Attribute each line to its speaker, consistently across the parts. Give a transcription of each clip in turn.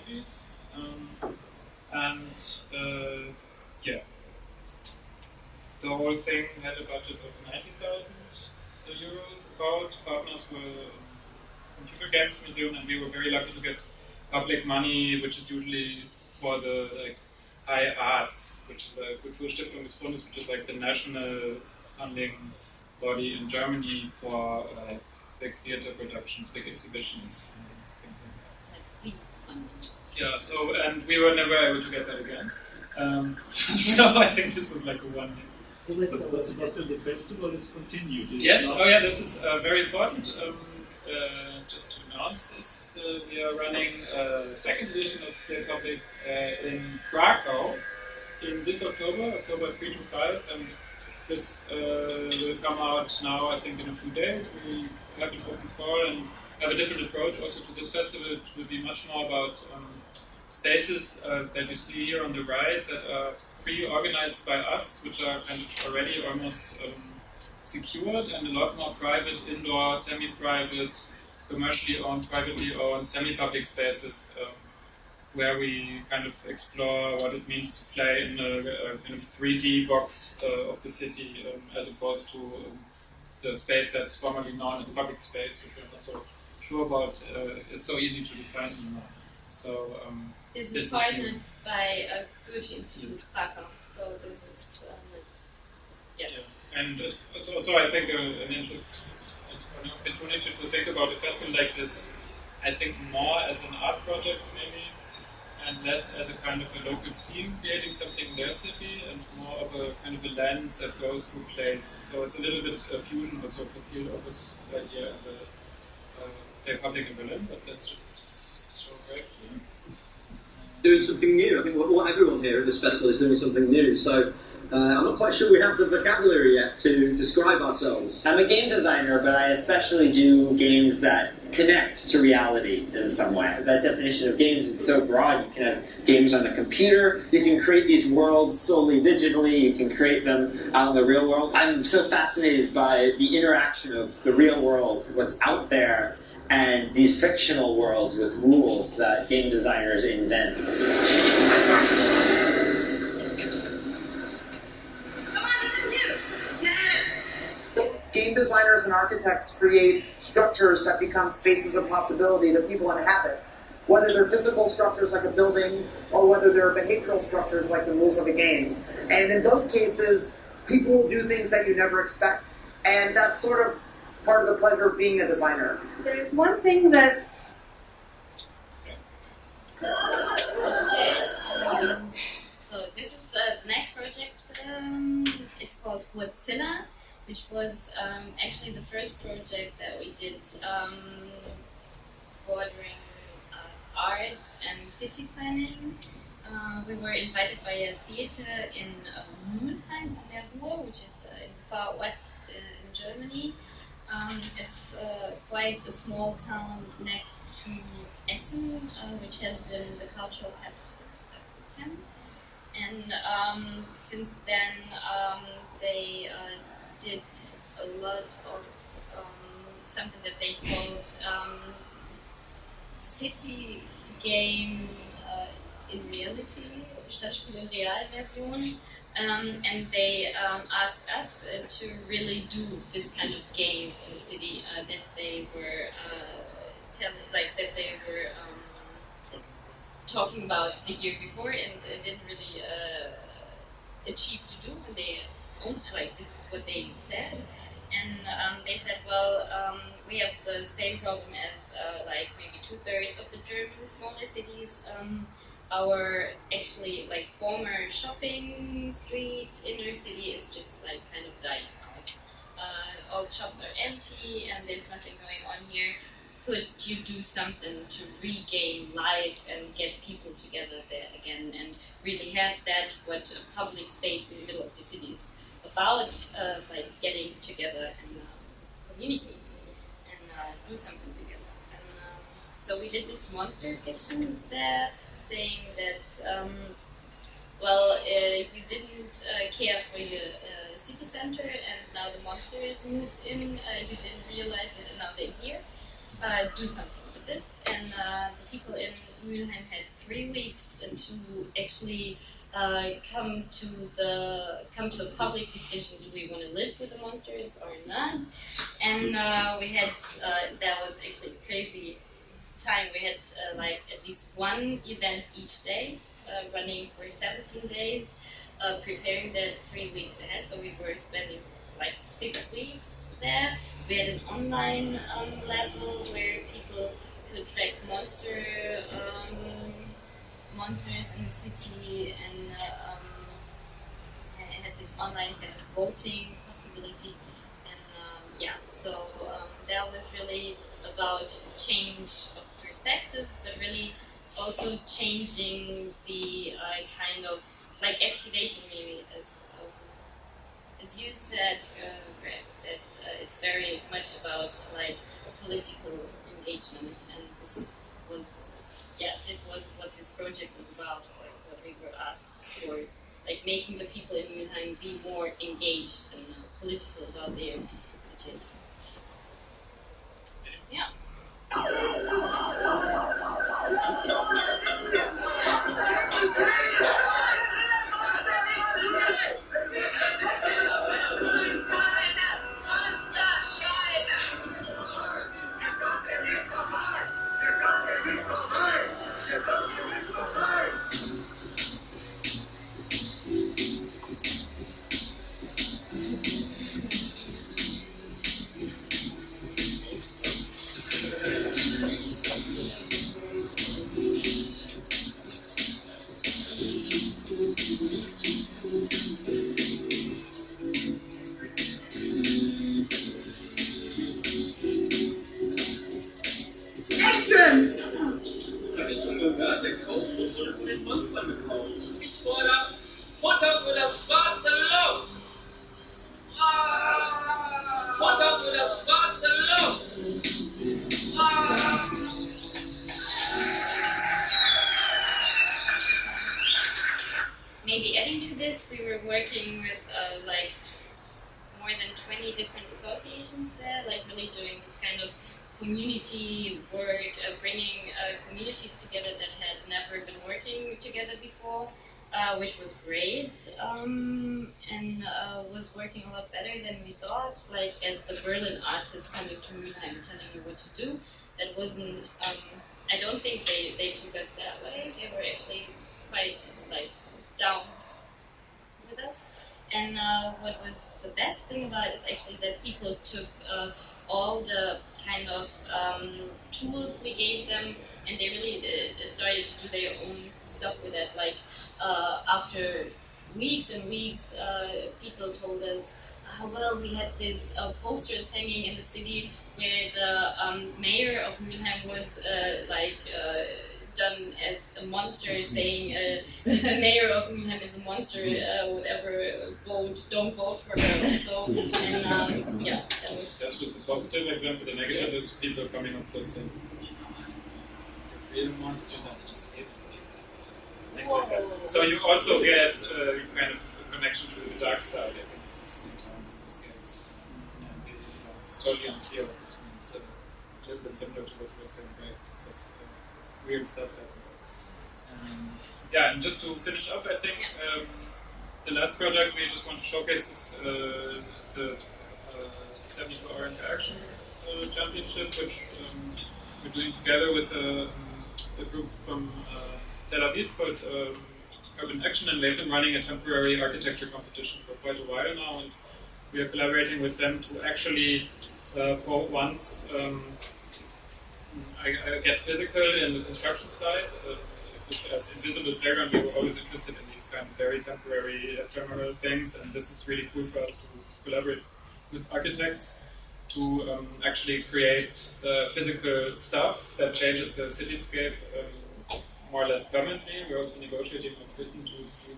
Speaker 1: countries. Yeah, the whole thing had a budget of 90,000 euros about. Partners were Computer Games Museum, and we were very lucky to get public money, which is usually for the high arts, which is a Kulturstiftung des Bundes, which is like the national funding body in Germany for big theater productions, big exhibitions, things like that. Yeah, so, and we were never able to get that again. So I think this was like a one hit.
Speaker 2: But Sebastian, the festival is continued, is
Speaker 1: yes,
Speaker 2: it not?
Speaker 1: oh yeah, this is very important. Just to announce this, we are running a second edition of the Public in Krakow in this October 3 to 5, and this will come out now, I think, in a few days. We have an open call and have a different approach also to this festival. It will be much more about spaces that you see here on the right that are pre-organized by us, which are kind of already almost secured, and a lot more private, indoor, semi-private, commercially owned, privately owned, semi-public spaces where we kind of explore what it means to play in a kind of 3D box of the city as opposed to the space that's formerly known as public space, which we're not so sure about. It's so easy to define anymore. So
Speaker 3: this is partnered by a Goethe Institute Krakow, so this is yeah.
Speaker 1: And it's also, I think, an interesting opportunity to think about a festival like this, I think more as an art project maybe, and less as a kind of a local scene creating something in their city, and more of a kind of a lens that goes through place. So it's a little bit a fusion also of the field office idea and the public in Berlin, but that's just so great. Yeah.
Speaker 4: Doing something new. I think everyone here at this festival is doing something new. So I'm not quite sure we have the vocabulary yet to describe ourselves.
Speaker 5: I'm a game designer, but I especially do games that connect to reality in some way. That definition of games is so broad. You can have games on the computer, you can create these worlds solely digitally, you can create them out in the real world. I'm so fascinated by the interaction of the real world, what's out there, and these fictional worlds with rules that game designers invent.
Speaker 6: Game designers and architects create structures that become spaces of possibility that people inhabit, whether they're physical structures like a building or whether they're behavioral structures like the rules of a game. And in both cases, people will do things that you never expect. And that's sort of part of the pleasure of being a designer.
Speaker 7: There's one thing that
Speaker 3: so this is the next project. It's called Godzilla, which was actually the first project that we did bordering art and city planning. We were invited by a theater in Mülheim, which is in the far west in Germany. It's quite a small town next to Essen, which has been the cultural capital of 2010. And since then, they did a lot of something that they called city game in reality, Stadtspiel in Realversion. And they asked us to really do this kind of game in the city that they were talking about the year before and didn't really achieve to do. And they this is what they said. And they said, well, we have the same problem as maybe 2/3 of the German smaller cities. Our actually former shopping street inner city is just kind of dying out. All the shops are empty and there's nothing going on here. Could you do something to regain life and get people together there again and really have that what a public space in the middle of the city is about, getting together and communicate and do something together. And so we did this monster fiction there, saying that, you didn't care for your city center and now the monster is moved in, you didn't realize it and now they're here. Do something with this. And the people in Mülheim had 3 weeks to actually come to a public decision. Do we want to live with the monsters or not? And we had that was actually a crazy time. We had like at least one event each day, running for 17 days, preparing that 3 weeks ahead. So we were spending like 6 weeks there. We had an online level where people could track monsters in the city, and had this online kind of voting possibility. And so that was really about change of perspective, but really also changing the kind of like activation, maybe as you said, Greg, that it's very much about like political engagement, and this was what this project was about, or what we were asked for, like making the people in Mülheim be more engaged and political about their situation. Yeah. Maybe adding to this, we were working with like more than 20 different associations there, like really doing this kind of community work, bringing communities together that had never been working together before, which was great, and was working a lot better than we thought. Like as the Berlin artists coming to Mülheim telling you what to do, that wasn't. I don't think they took us that way. They were actually quite like down with us. And what was the best thing about it is actually that people took all the kind of tools we gave them, and they really started to do their own stuff with it. Like after weeks and weeks, people told us, well, we had these posters hanging in the city where the mayor of Mülheim was done as a monster, saying mayor of Mülheim is a monster, whatever, don't vote for her. So, and that was...
Speaker 1: This was the positive example. The negative is people coming up with the freedom monsters and just skip things like that. So you also get kind of a connection to the dark side, I think, sometimes in these games. And it's totally unclear what this means. A little bit similar to what you were saying, right? Because weird stuff happens. And just to finish up, I think the last project we just want to showcase is the 72-hour interactions championship, which we're doing together with a group from Tel Aviv called Urban Action, and they've been running a temporary architecture competition for quite a while now, and we are collaborating with them to actually, for once, I get physical in the construction side. As Invisible Playground, we were always interested in these kind of very temporary, ephemeral things, and this is really cool for us to collaborate with architects to actually create physical stuff that changes the cityscape more or less permanently. We're also negotiating with Britain to see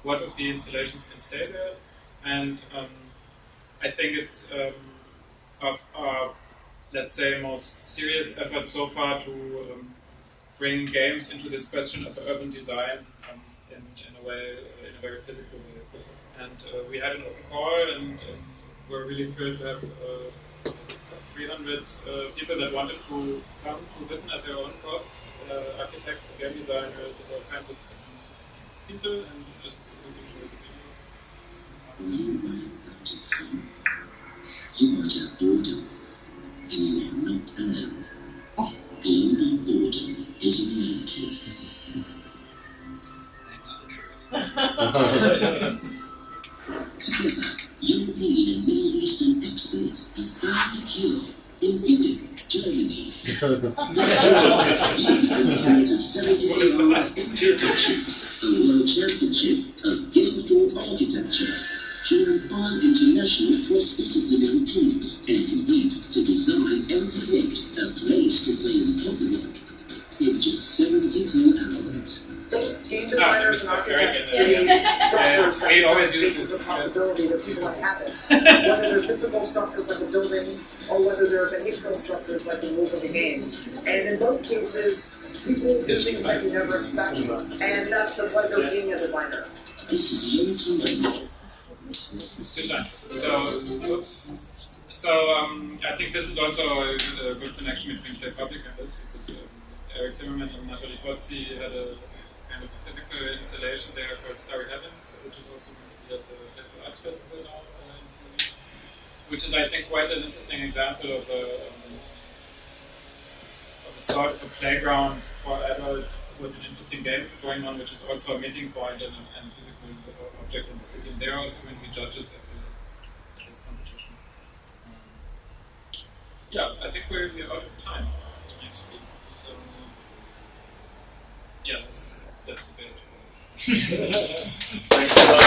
Speaker 1: what of the installations can stay there, and I think it's of our, let's say, most serious effort so far to bring games into this question of urban design in a way, in a very physical way. And we had an open call, and we're really thrilled to have 300 people that wanted to come to Witten at their own costs, architects, game designers, and all kinds of people, and just enjoy the video.
Speaker 7: Are you running out of fun? You might have boredom, then you are not alone. Global boredom is a reality. Together, European and Middle Eastern experts have found a cure in Witten, Germany. This cure is the component of 72-hour Interactions, a world championship of game-form architecture. Join 5 international cross-disciplinary teams and compete to design and create a place to play in public in just 72 hours.
Speaker 6: Game designers and architects create structures that become spaces of possibility that people inhabit, whether they're physical structures like a building or whether they're behavioral structures like the rules of the game. And in both cases, people do things that you never expect, and that's the pleasure of being a designer.
Speaker 7: This is your time.
Speaker 1: So, I think this is also a good connection between Play Public and this, because Eric Zimmerman and Natalie Pozzi had a kind of a physical installation there called Starry Heavens, which is also going to be at the Leuphana Arts Festival now in a few weeks, which is, I think, quite an interesting example of a sort of a playground for adults with an interesting game going on, which is also a meeting point and physical object in the city. And they're also going to be judges at this competition. Yeah, I think we're out of time, actually. So, yeah, that's the bit.
Speaker 2: Thanks a lot.